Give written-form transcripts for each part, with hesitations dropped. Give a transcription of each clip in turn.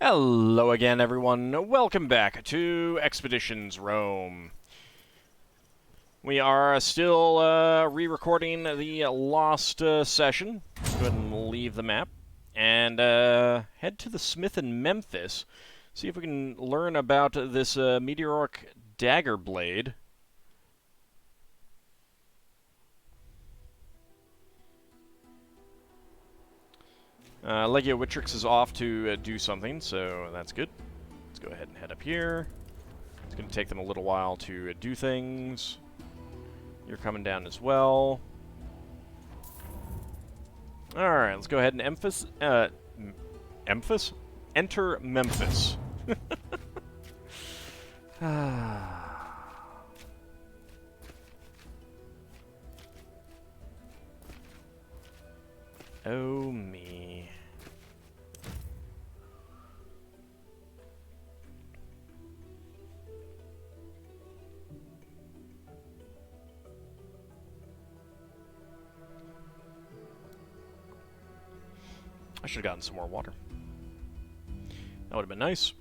Hello again, everyone. Welcome back to Expeditions Rome. We are still re-recording the lost session. Let's go ahead and leave the map and head to the smith in Memphis. See if we can learn about this meteoric dagger blade. Legio Witrix is off to do something, so that's good. Let's go ahead and head up here. It's going to take them a little while to do things. You're coming down as well. Alright, let's go ahead and Memphis? Enter Memphis. Oh me. I should have gotten some more water. That would have been nice.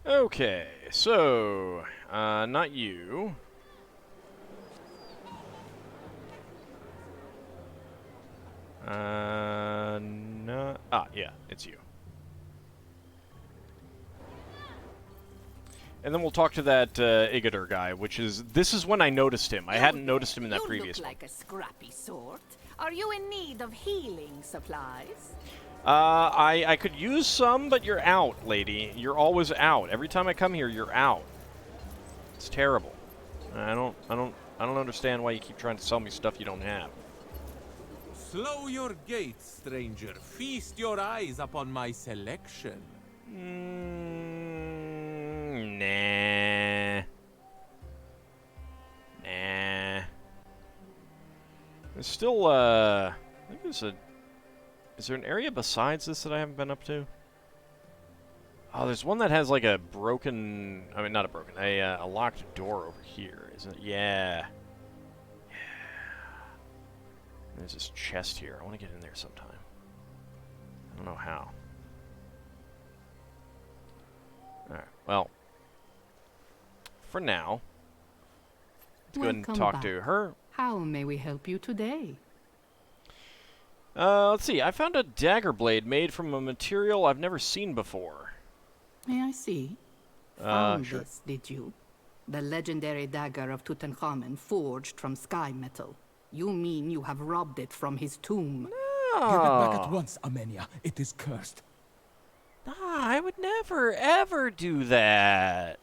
Okay, so, not you. No. Ah, yeah, it's you. And then we'll talk to that Igator guy, this is when I noticed him. I hadn't noticed him in that previous one. You look like a scrappy sort. Are you in need of healing supplies? I could use some, but you're out, lady. You're always out. Every time I come here, you're out. It's terrible. I don't understand why you keep trying to sell me stuff you don't have. Slow your gait, stranger. Feast your eyes upon my selection. Nah. There's still, I think there's a... Is there an area besides this that I haven't been up to? Oh, there's one that has like a broken... I mean, not a broken... A locked door over here, isn't it? Yeah. Yeah. There's this chest here. I want to get in there sometime. I don't know how. Alright, well... For now, let's go ahead and talk to her. How may we help you today? Let's see. I found a dagger blade made from a material I've never seen before. May I see? Sure. This, did you? The legendary dagger of Tutankhamun, forged from sky metal. You mean you have robbed it from his tomb? Give it back at once, Amenia. It is cursed. I would never, ever do that.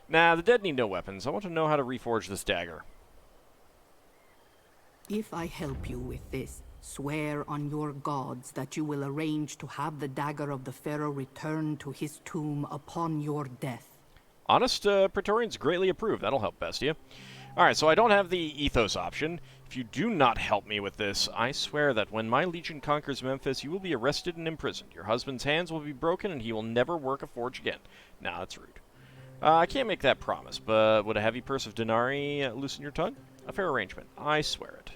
Nah, the dead need no weapons. I want to know how to reforge this dagger. If I help you with this, swear on your gods that you will arrange to have the dagger of the pharaoh returned to his tomb upon your death. Honest Praetorians greatly approve. That'll help Bestia. Alright, so I don't have the ethos option. If you do not help me with this, I swear that when my legion conquers Memphis, you will be arrested and imprisoned. Your husband's hands will be broken, and he will never work a forge again. Nah, that's rude. I can't make that promise, but would a heavy purse of denarii loosen your tongue? A fair arrangement. I swear it.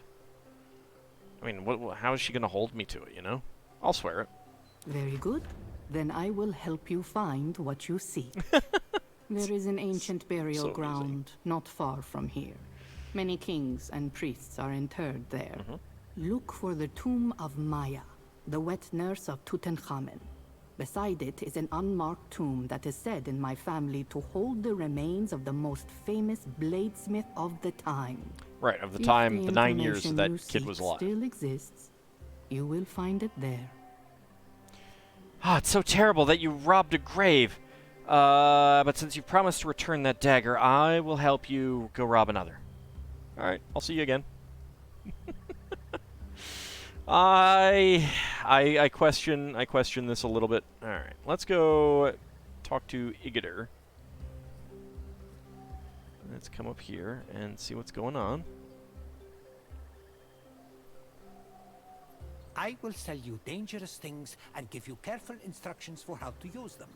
I mean, how is she going to hold me to it, you know? I'll swear it. Very good. Then I will help you find what you seek. There is an ancient burial ground not far from here. Many kings and priests are interred there. Look for the tomb of Maya, the wet nurse of Tutankhamun. Beside it is an unmarked tomb that is said in my family to hold the remains of the most famous bladesmith of the time. Right, of the time, the 9 years that that kid was alive. Still exists, you will find it there. Ah, it's so terrible that you robbed a grave. But since you promised to return that dagger, I will help you go rob another. Alright, I'll see you again. I question this a little bit. Alright, let's go talk to Igator. Let's come up here and see what's going on. I will sell you dangerous things and give you careful instructions for how to use them.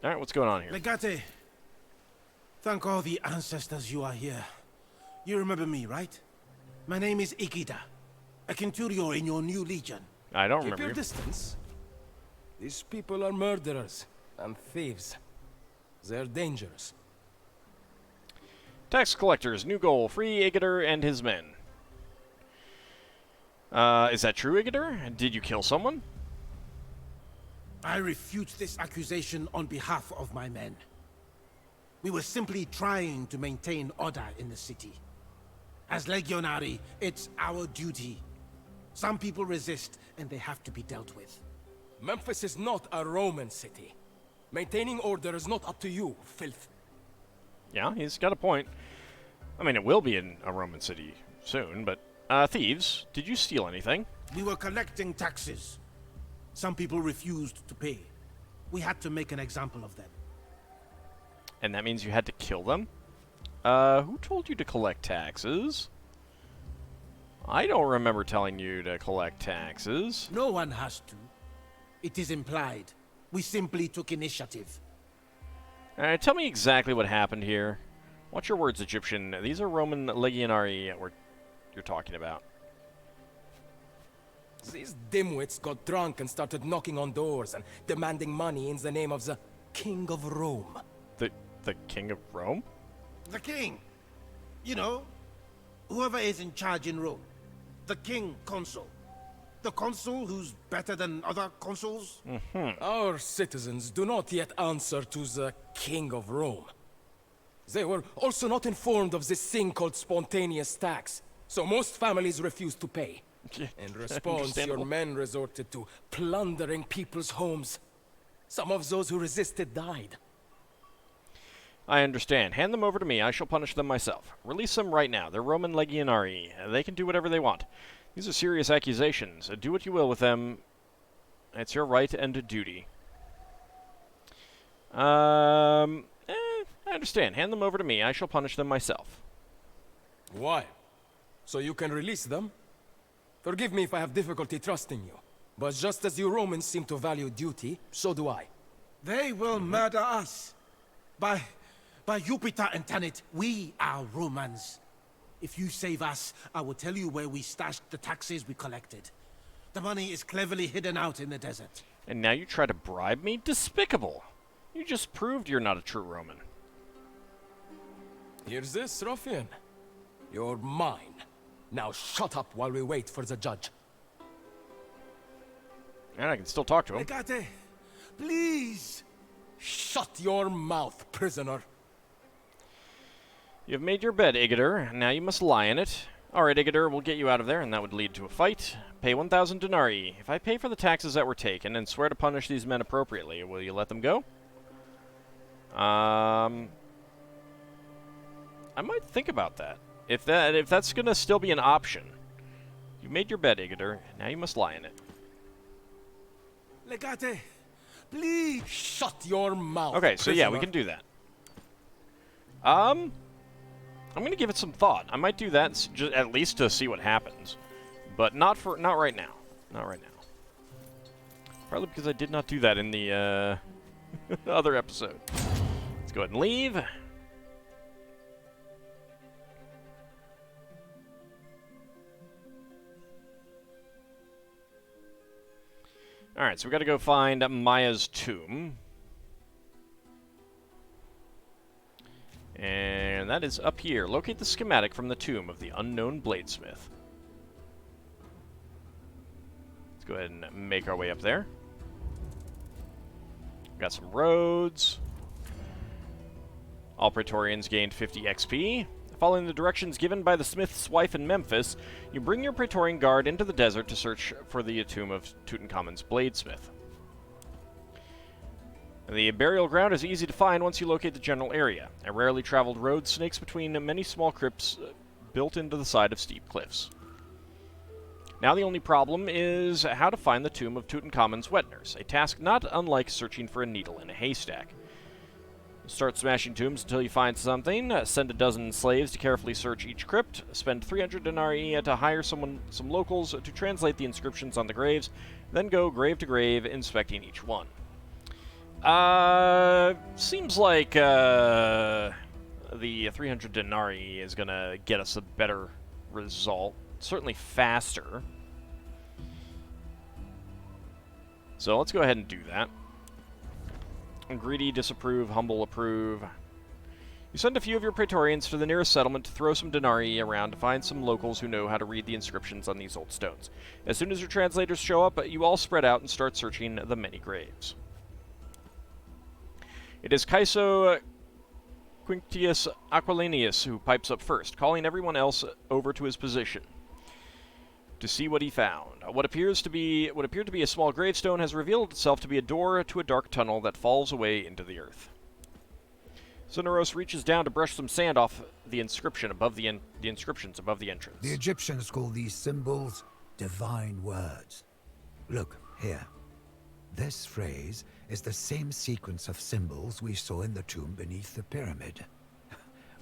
Alright, what's going on here? Legate, thank all the ancestors you are here. You remember me, right? My name is Ikida, a Centurion in your new legion. I don't Keep remember your you. distance. These people are murderers and thieves. They're dangerous. Tax collectors, new goal, free Igator and his men. Is that true, Igator? Did you kill someone? I refute this accusation on behalf of my men. We were simply trying to maintain order in the city. As legionary, it's our duty. Some people resist, and they have to be dealt with. Memphis is not a Roman city. Maintaining order is not up to you, filth. Yeah, he's got a point. I mean, it will be in a Roman city soon, but... thieves, did you steal anything? We were collecting taxes. Some people refused to pay. We had to make an example of them. And that means you had to kill them? Who told you to collect taxes? I don't remember telling you to collect taxes. No one has to. It is implied. We simply took initiative. Alright, tell me exactly what happened here. Watch your words, Egyptian. These are Roman legionary you're talking about. These dimwits got drunk and started knocking on doors and demanding money in the name of the King of Rome. The King of Rome? The king. You know, whoever is in charge in Rome. The king consul. The consul who's better than other consuls? Our citizens do not yet answer to the King of Rome. They were also not informed of this thing called spontaneous tax, so most families refused to pay. In response, Understandable. your men resorted to plundering people's homes. Some of those who resisted died. I understand. Hand them over to me. I shall punish them myself. Release them right now. They're Roman legionary. They can do whatever they want. These are serious accusations. Do what you will with them. It's your right and duty. I understand. Hand them over to me. I shall punish them myself. Why? So you can release them? Forgive me if I have difficulty trusting you, but just as you Romans seem to value duty, so do I. They will murder us. By Jupiter and Tanit, we are Romans. If you save us, I will tell you where we stashed the taxes we collected. The money is cleverly hidden out in the desert. And now you try to bribe me? Despicable. You just proved you're not a true Roman. Here's this, ruffian. You're mine. Now shut up while we wait for the judge. And I can still talk to him. Legate, please. Shut your mouth, prisoner. You've made your bed, Igator. Now you must lie in it. Alright, Igator, we'll get you out of there, and that would lead to a fight. Pay 1,000 denarii. If I pay for the taxes that were taken and swear to punish these men appropriately, will you let them go? I might think about that. If that's gonna still be an option. You made your bed, Igator. Now you must lie in it. Legate, please. Shut your mouth, Okay, so yeah, we prisoner. can do that. I'm gonna give it some thought. I might do that just at least to see what happens, but not right now. Not right now. Probably because I did not do that in the other episode. Let's go ahead and leave. Alright, so we gotta go find Maya's tomb. And that is up here. Locate the schematic from the tomb of the unknown Bladesmith. Let's go ahead and make our way up there. Got some roads. All Praetorians gained 50 XP. Following the directions given by the smith's wife in Memphis, you bring your Praetorian guard into the desert to search for the tomb of Tutankhamun's Bladesmith. The burial ground is easy to find once you locate the general area. A rarely traveled road snakes between many small crypts built into the side of steep cliffs. Now the only problem is how to find the tomb of Tutankhamun's wet nurse, a task not unlike searching for a needle in a haystack. Start smashing tombs until you find something. Send a dozen slaves to carefully search each crypt. Spend 300 denarii to hire some locals to translate the inscriptions on the graves. Then go grave to grave, inspecting each one. Seems like the 300 denarii is gonna get us a better result. Certainly faster. So let's go ahead and do that. Greedy, disapprove. Humble, approve. You send a few of your Praetorians to the nearest settlement to throw some denarii around to find some locals who know how to read the inscriptions on these old stones. As soon as your translators show up, you all spread out and start searching the many graves. It is Caeso Quinctius Aquilinius who pipes up first, calling everyone else over to his position to see what he found. What appeared to be a small gravestone has revealed itself to be a door to a dark tunnel that falls away into the earth. Cineros reaches down to brush some sand off the inscription above the inscriptions above the entrance. The Egyptians call these symbols divine words. Look, here. This phrase is the same sequence of symbols we saw in the tomb beneath the pyramid.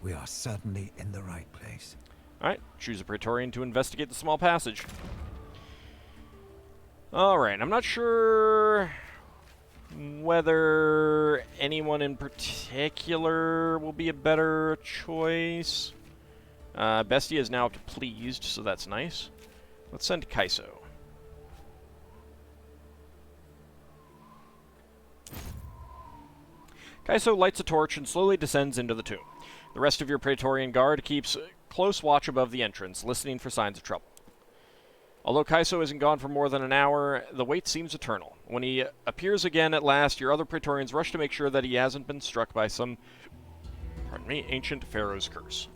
We are certainly in the right place. Alright, choose a Praetorian to investigate the small passage. Alright, I'm not sure whether anyone in particular will be a better choice. Bestia is now up to pleased, so that's nice. Let's send Caeso. Caeso lights a torch and slowly descends into the tomb. The rest of your Praetorian guard keeps close watch above the entrance, listening for signs of trouble. Although Caeso isn't gone for more than an hour, the wait seems eternal. When he appears again at last, your other Praetorians rush to make sure that he hasn't been struck by some, ancient pharaoh's curse.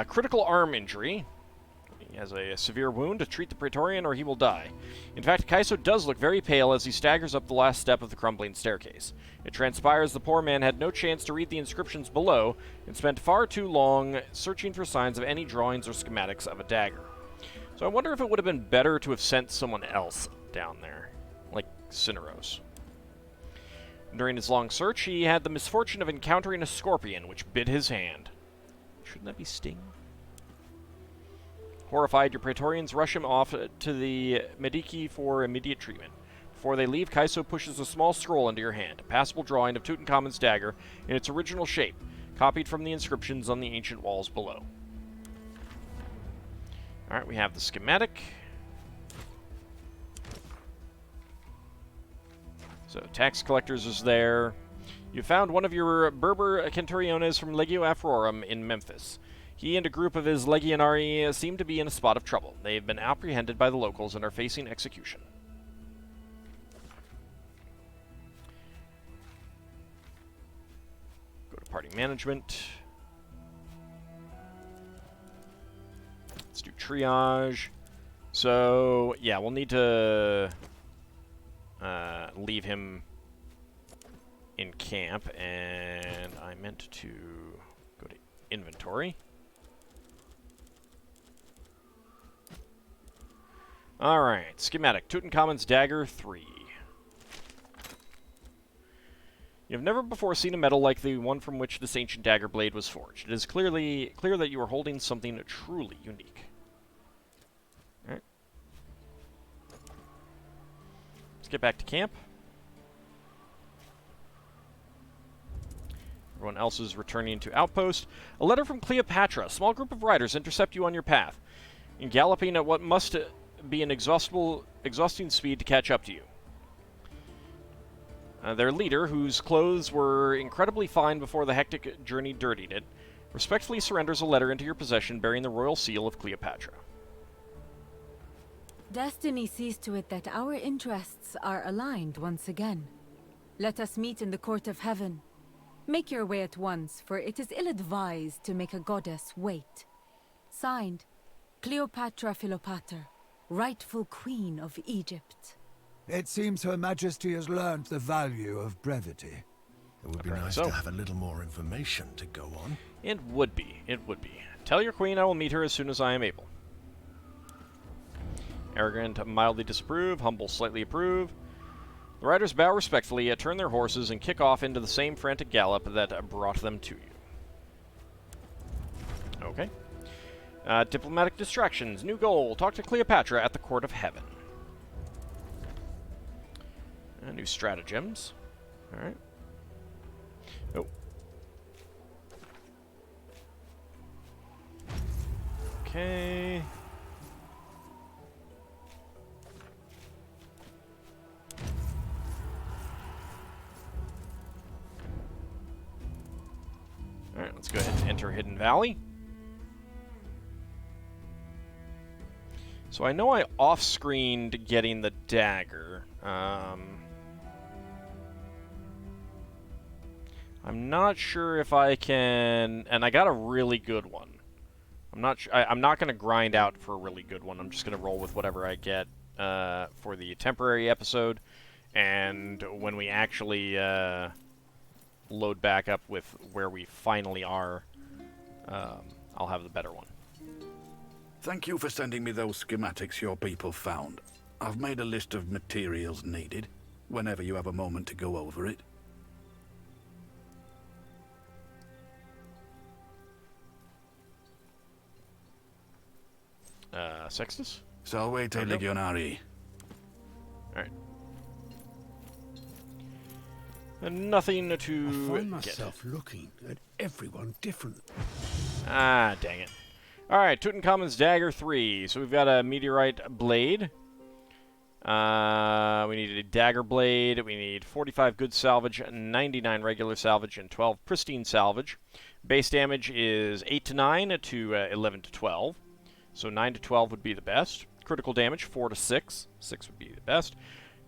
Critical arm injury. He has a severe wound. To treat the Praetorian or he will die. In fact, Caeso does look very pale as he staggers up the last step of the crumbling staircase. It transpires the poor man had no chance to read the inscriptions below and spent far too long searching for signs of any drawings or schematics of a dagger. So I wonder if it would have been better to have sent someone else down there, like Cineros. During his long search, he had the misfortune of encountering a scorpion, which bit his hand. Shouldn't that be Sting? Horrified, your Praetorians rush him off to the Medici for immediate treatment. Before they leave, Caeso pushes a small scroll into your hand, a passable drawing of Tutankhamun's dagger in its original shape, copied from the inscriptions on the ancient walls below. Alright, we have the schematic. So, tax collectors is there. You found one of your Berber Centuriones from Legio Afrorum in Memphis. He and a group of his legionari seem to be in a spot of trouble. They have been apprehended by the locals and are facing execution. Go to party management. Let's do triage. So, yeah, we'll need to leave him in camp, and I meant to go to inventory. Alright, schematic. Tutankhamun's dagger 3. You have never before seen a metal like the one from which this ancient dagger blade was forged. It is clear that you are holding something truly unique. Alright. Let's get back to camp. Everyone else is returning to Outpost. A letter from Cleopatra. A small group of riders intercept you on your path, and galloping at what must be an exhausting speed to catch up to you. Their leader, whose clothes were incredibly fine before the hectic journey dirtied it, respectfully surrenders a letter into your possession bearing the royal seal of Cleopatra. Destiny sees to it that our interests are aligned once again. Let us meet in the court of heaven. Make your way at once, for it is ill-advised to make a goddess wait. Signed, Cleopatra Philopater, rightful queen of Egypt. It seems Her Majesty has learned the value of brevity. It would be nice to have a little more information to go on. It would be. It would be. Tell your queen I will meet her as soon as I am able. Arrogant, mildly disapprove. Humble, slightly approve. The riders bow respectfully, turn their horses, and kick off into the same frantic gallop that brought them to you. Okay. Diplomatic distractions. New goal. Talk to Cleopatra at the Court of Heaven. New stratagems. Alright. Oh. Okay. Alright, let's go ahead and enter Hidden Valley. So I know I off-screened getting the dagger. I'm not sure if I can... And I got a really good one. I'm not going to grind out for a really good one. I'm just going to roll with whatever I get for the temporary episode. And when we actually load back up with where we finally are, I'll have the better one. Thank you for sending me those schematics your people found. I've made a list of materials needed, whenever you have a moment to go over it. Sextus? Salve te legionari. Alright. And nothing to I find get. myself looking at everyone different. Ah, dang it. Alright, Tutankhamun's Dagger 3. So we've got a Meteorite Blade. We need a Dagger Blade. We need 45 good salvage, 99 regular salvage, and 12 pristine salvage. Base damage is 8 to 9 to 11 to 12. So 9 to 12 would be the best. Critical damage, 4 to 6. 6 would be the best.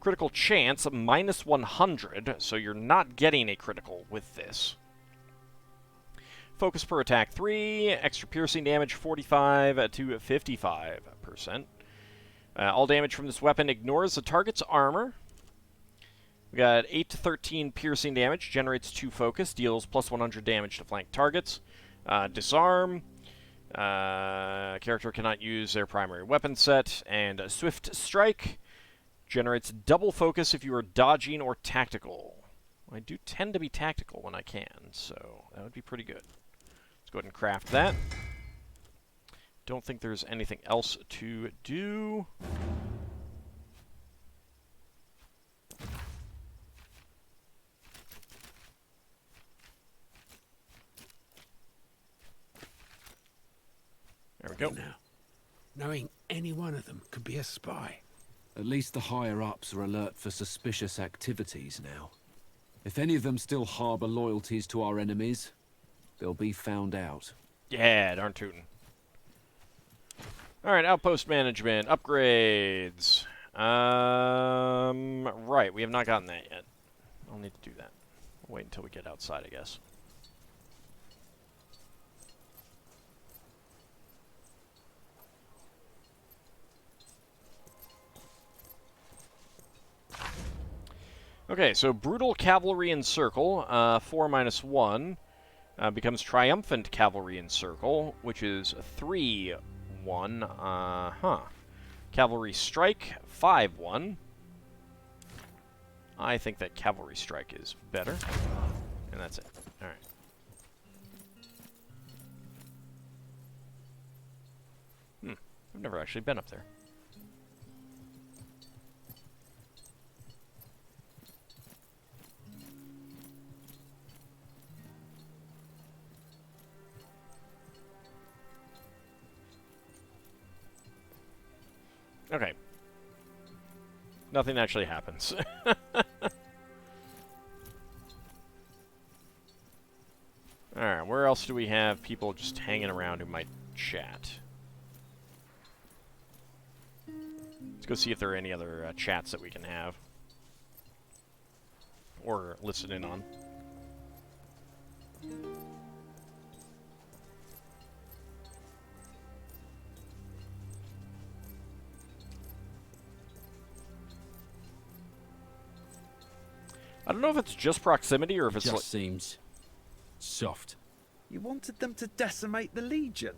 Critical chance, minus 100. So you're not getting a critical with this. Focus per attack, 3. Extra piercing damage, 45 to 55%. All damage from this weapon ignores the target's armor. We got 8 to 13 piercing damage, generates 2 focus, deals plus 100 damage to flank targets. Disarm. Character cannot use their primary weapon set. And Swift Strike generates double focus if you are dodging or tactical. I do tend to be tactical when I can, so that would be pretty good. Let's go ahead and craft that. Don't think there's anything else to do. There we go. Now, knowing any one of them could be a spy. At least the higher-ups are alert for suspicious activities now. If any of them still harbor loyalties to our enemies, they'll be found out. Yeah, darn tootin'. Alright, Outpost management. Upgrades. Right, we have not gotten that yet. I'll need to do that. We'll wait until we get outside, I guess. Okay, so Brutal Cavalry Encircle, 4 minus 1, becomes Triumphant Cavalry Encircle, which is 3, 1, Cavalry Strike, 5, 1. I think that Cavalry Strike is better, and that's it. Alright. I've never actually been up there. Okay. Nothing actually happens. Alright, where else do we have people just hanging around who might chat? Let's go see if there are any other chats that we can have. Or listen in on. I don't know if it's just proximity or if it's Just like... seems soft. You wanted them to decimate the Legion?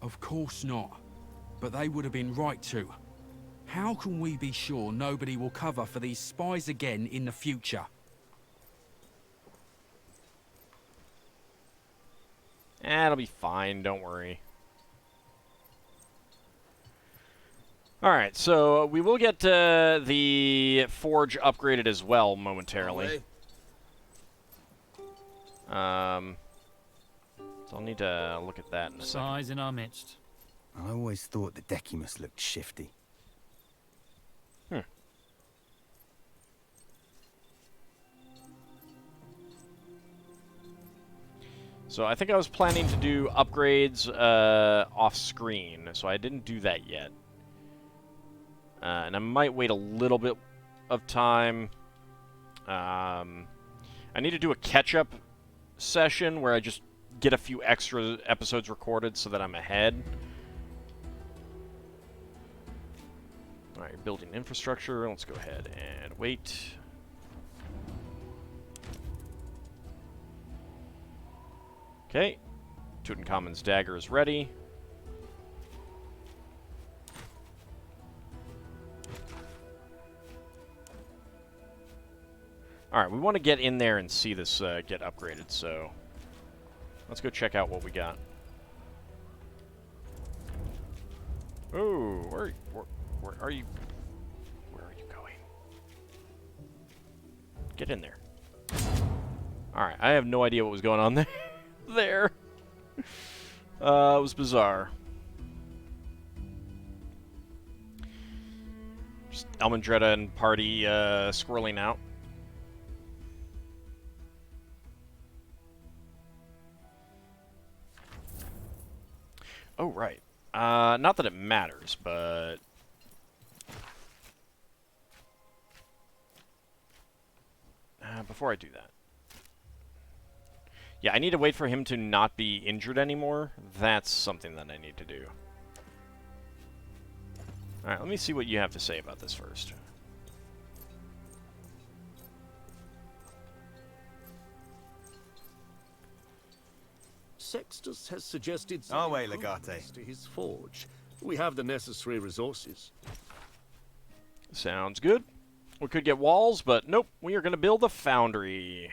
Of course not. But they would have been right to. How can we be sure nobody will cover for these spies again in the future? It'll be fine, don't worry. Alright, so we will get the forge upgraded as well momentarily. So I'll need to look at that in a second. Size in our midst. I always thought the Decimus looked shifty. So I think I was planning to do upgrades off-screen, so I didn't do that yet. And I might wait a little bit of time. I need to do a catch-up session where I just get a few extra episodes recorded so that I'm ahead. Alright, you're building infrastructure. Let's go ahead and wait. Okay. Tutankhamun's dagger is ready. Alright, we want to get in there and see this get upgraded, so let's go check out what we got. Oh, where are you? Where are you going? Get in there. Alright, I have no idea what was going on there. There. It was bizarre. Just Elmandretta and party squirreling out. Oh, right. Not that it matters, but... before I do that. Yeah, I need to wait for him to not be injured anymore. That's something that I need to do. Alright, let me see what you have to say about this first. Sextus has suggested Our way, Legate. to his forge. We have the necessary resources. Sounds good. We could get walls, but nope. We are going to build a foundry.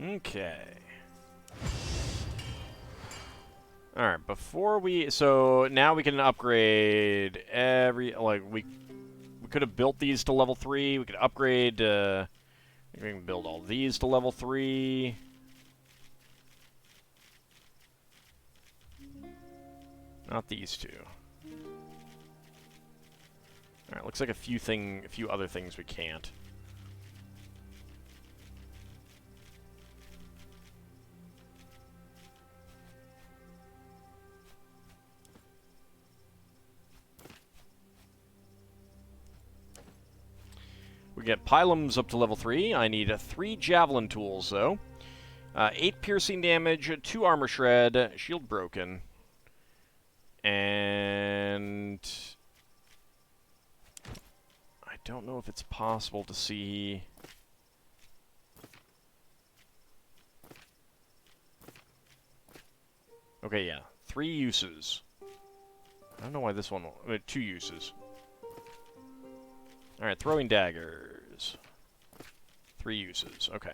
Okay. Alright, before we... So, now we can upgrade every... Like, we could have built these to level 3. We could upgrade... we can build all these to level 3. Not these two. Alright, looks like a few other things we can't. We get pylums up to level 3. I need 3 javelin tools, though. 8 piercing damage, 2 armor shred, shield broken. And... I don't know if it's possible to see... Okay, yeah. 3 uses. I don't know why this one... 2 uses. Alright, throwing daggers. 3 uses, okay.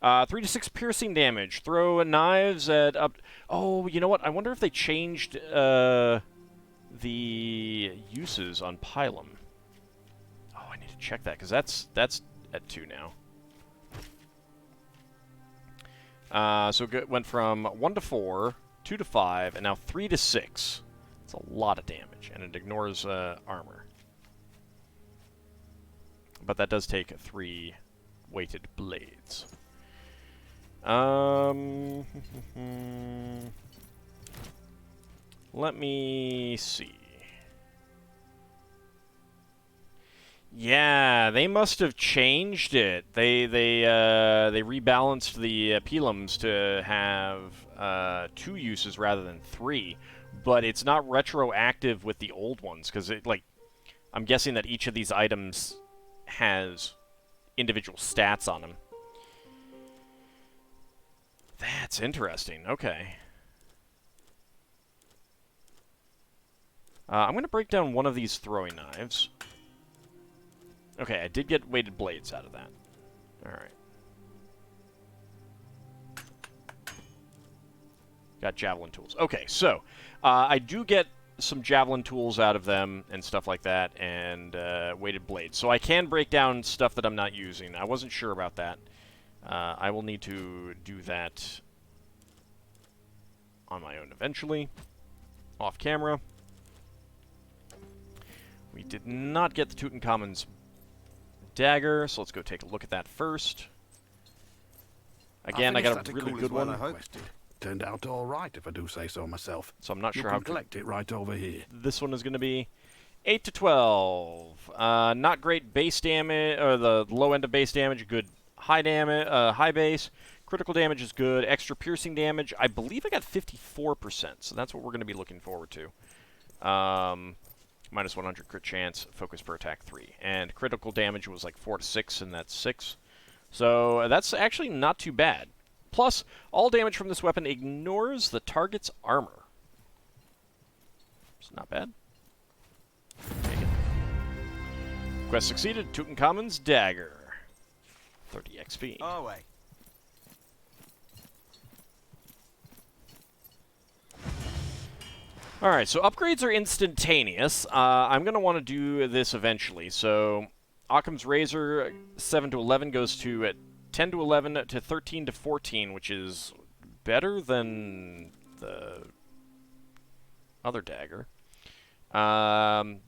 3 to 6 piercing damage. Throw knives at up... Oh, you know what? I wonder if they changed the uses on Pylum. Oh, I need to check that, because that's at 2 now. So it went from 1 to 4, 2 to 5, and now 3 to 6. It's a lot of damage, and it ignores armor. But that does take 3 weighted blades. Let me see. Yeah, they must have changed it. They rebalanced the pilums to have 2 uses rather than 3, but it's not retroactive with the old ones because I'm guessing that each of these items has individual stats on them. That's interesting. Okay. I'm going to break down one of these throwing knives. Okay, I did get weighted blades out of that. Alright. Got javelin tools. Okay, so I do get some javelin tools out of them and stuff like that, and weighted blades. So I can break down stuff that I'm not using. I wasn't sure about that. I will need to do that on my own eventually, off camera. We did not get the Tutankhamun's dagger, so let's go take a look at that first. Again, I got a really good one. Turned out all right, if I do say so myself. So I'm not you sure can how collect it right over here. This one is going to be 8 to 12. Not great base damage, or the low end of base damage. Good high damage, high base. Critical damage is good. Extra piercing damage. I believe I got 54%, so that's what we're going to be looking forward to. Minus 100 crit chance, focus per attack 3, and critical damage was like 4 to 6, and that's 6. So that's actually not too bad. Plus, all damage from this weapon ignores the target's armor. It's not bad. Take it. Quest succeeded. Tutankhamun's dagger. 30 XP. Oh, wait. Alright, so upgrades are instantaneous. I'm going to want to do this eventually. So, Occam's Razor 7 to 11 goes to 10 to 11 to 13 to 14, which is better than the other dagger.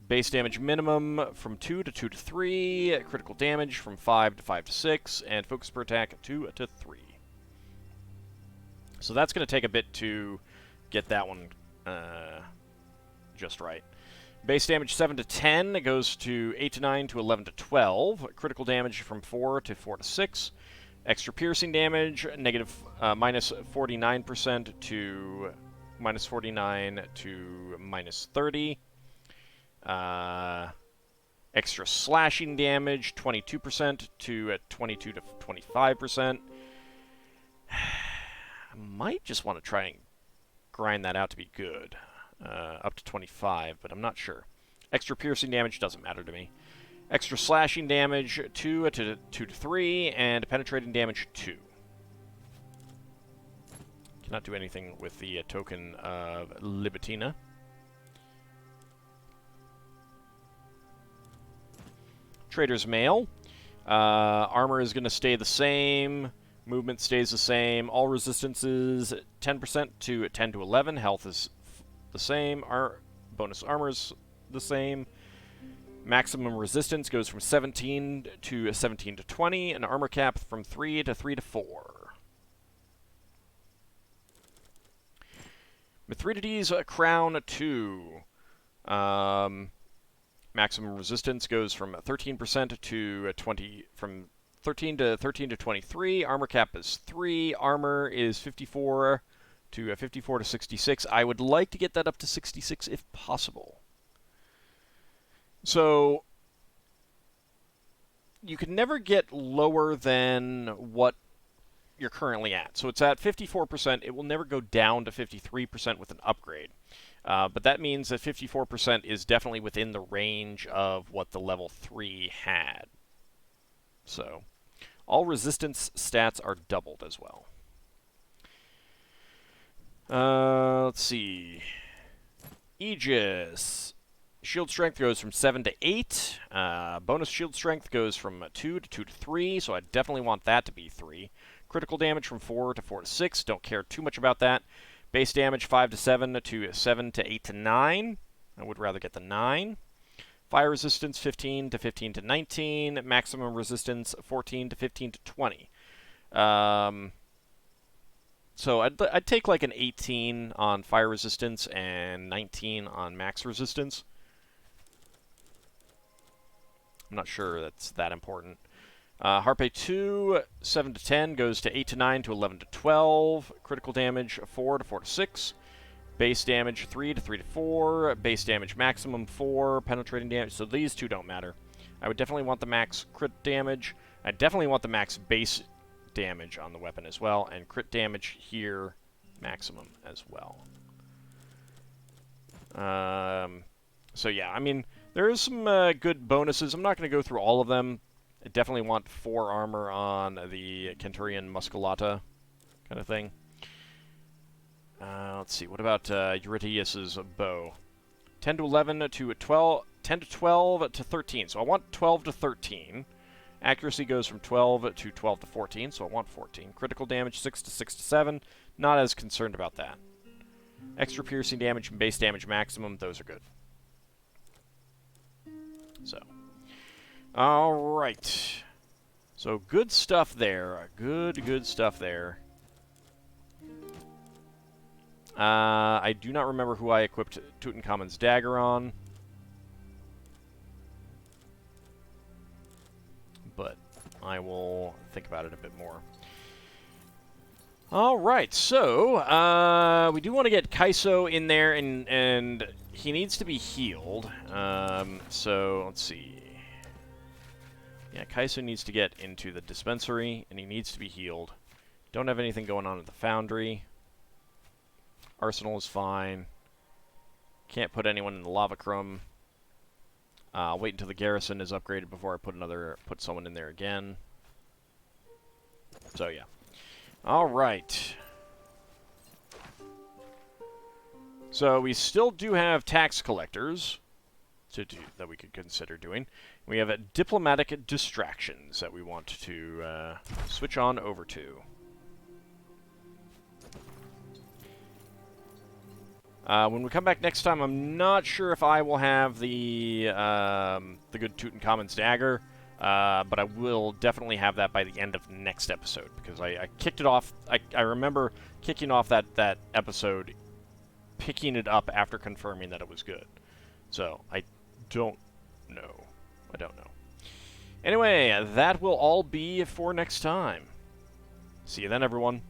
Base damage minimum from 2 to 2 to 3, critical damage from 5 to 5 to 6, and focus per attack 2 to 3. So that's going to take a bit to get that one just right. Base damage 7 to 10, it goes to 8 to 9 to 11 to 12. Critical damage from 4 to 4 to 6. Extra piercing damage, minus 49% to minus 49 to minus 30. Extra slashing damage, 22% to 22 to 25%. I might just want to try and grind that out to be good. Up to 25, but I'm not sure. Extra piercing damage doesn't matter to me. Extra slashing damage 2 to 3, and penetrating damage 2. Cannot do anything with the token of Libitina. Trader's Mail. Armor is going to stay the same. Movement stays the same. All resistances 10% to 10 to 11. Health is the same. Bonus armor is the same. Maximum resistance goes from 17 to 17 to 20. And armor cap from 3 to 3 to 4. Mithridates Crown 2. Maximum resistance goes from 13% to 20, from 13 to 23. Armor cap is 3. Armor is 54 to 66. I would like to get that up to 66 if possible. So you can never get lower than what you're currently at. So it's at 54%. It will never go down to 53% with an upgrade. But that means that 54% is definitely within the range of what the level 3 had. So all resistance stats are doubled as well. Let's see. Aegis. Shield strength goes from 7 to 8. Bonus shield strength goes from 2 to 2 to 3, so I definitely want that to be 3. Critical damage from 4 to 4 to 6. Don't care too much about that. Base damage 5 to 7 to 7 to 8 to 9. I would rather get the 9. Fire resistance 15 to 15 to 19. Maximum resistance 14 to 15 to 20. So I'd take like an 18 on fire resistance and 19 on max resistance. I'm not sure that's that important. Harpe 2, 7 to 10 goes to 8 to 9 to 11 to 12. Critical damage 4 to 4 to 6. Base damage 3 to 3 to 4. Base damage maximum 4. Penetrating damage. So these two don't matter. I would definitely want the max crit damage. I definitely want the max base damage on the weapon as well. And crit damage here maximum as well. So yeah, I mean, There's some good bonuses. I'm not going to go through all of them. I definitely want 4 armor on the Centurion Musculata kind of thing. Let's see. What about Eurytius's bow? 10 to 11 to 12. 10 to 12 to 13. So I want 12 to 13. Accuracy goes from 12 to 12 to 14, so I want 14. Critical damage 6 to 6 to 7. Not as concerned about that. Extra piercing damage and base damage maximum, those are good. So, alright. So, good stuff there. Good stuff there. I do not remember who I equipped Tutankhamun's dagger on. But I will think about it a bit more. Alright, so, we do want to get Kaiso in there, and he needs to be healed. So, let's see. Yeah, Kaiso needs to get into the dispensary, and he needs to be healed. Don't have anything going on at the foundry. Arsenal is fine. Can't put anyone in the Lavacrum. Wait until the garrison is upgraded before I put someone in there again. So, yeah. Alright. So, we still do have tax collectors that we could consider doing. We have diplomatic distractions that we want to switch on over to. When we come back next time, I'm not sure if I will have the good Tutankhamun's dagger, but I will definitely have that by the end of next episode, because I kicked it off. I remember kicking off that episode, picking it up after confirming that it was good. So, I don't know. Anyway, that will all be for next time. See you then, everyone.